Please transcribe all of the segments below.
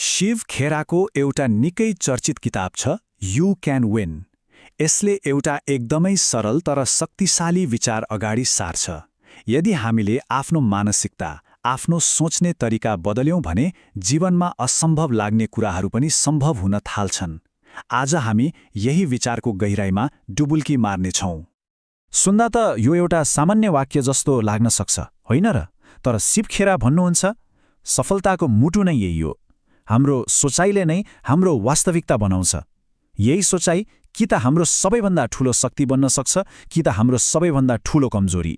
शिव खेराको एउटा निकै चर्चित किताब छ यू क्यान विन। यसले एउटा एकदमै सरल तर शक्तिशाली विचार अगाडि सार्छ। यदि हामीले आफ्नो मानसिकता, आफ्नो सोच्ने तरिका बदल्यौं भने जीवनमा असम्भव लाग्ने कुराहरू पनि सम्भव हुन थाल्छन्। आज हामी यही विचारको गहिराईमा डुबुल्की मार्नेछौँ। सुन्दा त यो एउटा सामान्य वाक्य जस्तो लाग्न सक्छ, होइन र? तर शिव खेरा भन्नुहुन्छ, सफलताको मुटु नै यही हो। हाम्रो सोचाइले नै हाम्रो वास्तविकता बनाउँछ। यही सोचाइ कि त हाम्रो सबैभन्दा ठूलो शक्ति बन्न सक्छ, कि त हाम्रो सबैभन्दा ठूलो कमजोरी।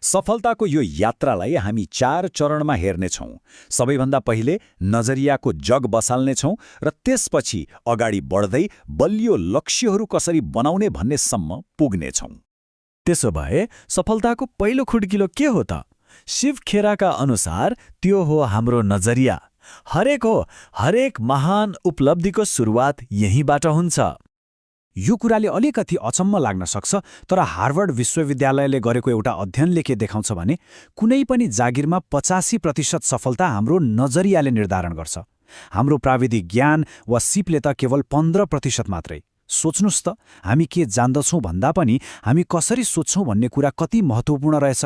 सफलताको यो यात्रालाई हामी 4 चरणमा हेर्नेछौँ। सबैभन्दा पहिले नजरियाको जग बसाल्नेछौँ र त्यसपछि अगाडि बढ्दै बलियो लक्ष्यहरू कसरी बनाउने भन्नेसम्म पुग्नेछौँ। त्यसो भए सफलताको पहिलो खुड्किलो के हो त? शिव खेराका अनुसार त्यो हो हाम्रो नजरिया। हरेक महान उपलब्धिको सुरुवात यहीँबाट हुन्छ। यो कुराले अलिकति अचम्म लाग्न सक्छ, तर हार्वर्ड विश्वविद्यालयले गरेको एउटा अध्ययनले के देखाउँछ भने कुनै पनि जागिरमा 85% सफलता हाम्रो नजरियाले निर्धारण गर्छ। हाम्रो प्राविधिक ज्ञान वा सिपले त केवल 15% मात्रै। सोच्नुस् त, हामी के जान्दछौँ भन्दा पनि हामी कसरी सोच्छौँ भन्ने कुरा कति महत्त्वपूर्ण रहेछ।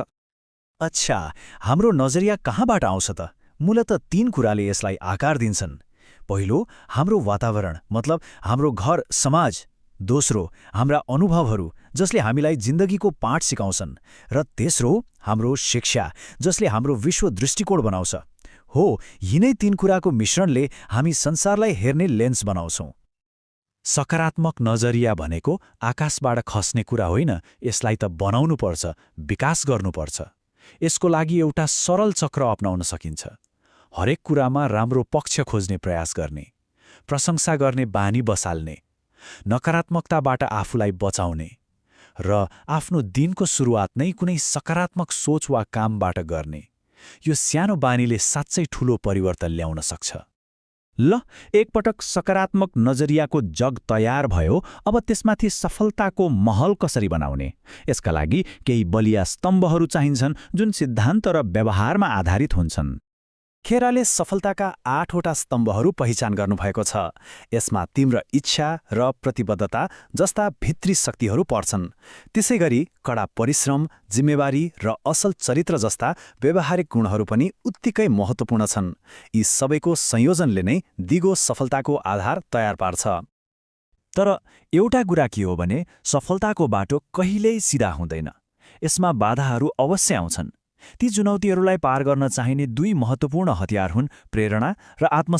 अच्छा, हाम्रो नजरिया कहाँबाट आउँछ त? मूलतः 3 कुराले यसलाई आकार दिन्छन्। पहिलो, हाम्रो वातावरण, मतलब हाम्रो घर समाज। दोस्रो, हाम्रा अनुभवहरू जसले हामीलाई जिन्दगीको पाठ सिकाउँछन्। र तेस्रो, हाम्रो शिक्षा जसले हाम्रो विश्व दृष्टिकोण बनाउँछ। हो, यिनै 3 कुराको मिश्रणले हामी संसारलाई हेर्ने लेन्स बनाउँछौँ। सकारात्मक नजरिया भनेको आकाशबाट खस्ने कुरा होइन, यसलाई त बनाउनुपर्छ, विकास गर्नुपर्छ। यसको लागि एउटा सरल चक्र अपनाउन सकिन्छ। हरेक कुरामा राम्रो पक्ष खोज्ने प्रयास गर्ने, प्रशंसा गर्ने बानी बसाल्ने, नकारात्मकताबाट आफूलाई बचाउने र आफ्नो दिनको सुरुवात नै कुनै सकारात्मक सोच वा कामबाट गर्ने। यो सानो बानीले साँच्चै ठूलो परिवर्तन ल्याउन सक्छ। ल, एकपटक सकारात्मक नजरियाको जग तयार भयो, अब त्यसमाथि सफलताको महल कसरी बनाउने? यसका लागि केही बलिया स्तम्भहरू चाहिन्छन् जुन सिद्धान्त र व्यवहारमा आधारित हुन्छन्। खेराले सफलताका 8वटा स्तम्भहरू पहिचान गर्नुभएको छ। यसमा तीव्र इच्छा र प्रतिबद्धता जस्ता भित्री शक्तिहरू पर्छन्। त्यसैगरी कडा परिश्रम, जिम्मेवारी र असल चरित्र जस्ता व्यावहारिक गुणहरू पनि उत्तिकै महत्त्वपूर्ण छन्। यी सबैको संयोजनले नै दिगो सफलताको आधार तयार पार्छ। तर एउटा कुरा के हो भने सफलताको बाटो कहिल्यै सिधा हुँदैन। यसमा बाधाहरू अवश्य आउँछन्। ती चुनौतीहरूलाई पार गर्न चाहिने 2 महत्त्वपूर्ण हतियार हुन् प्रेरणा र आत्मसम्मान।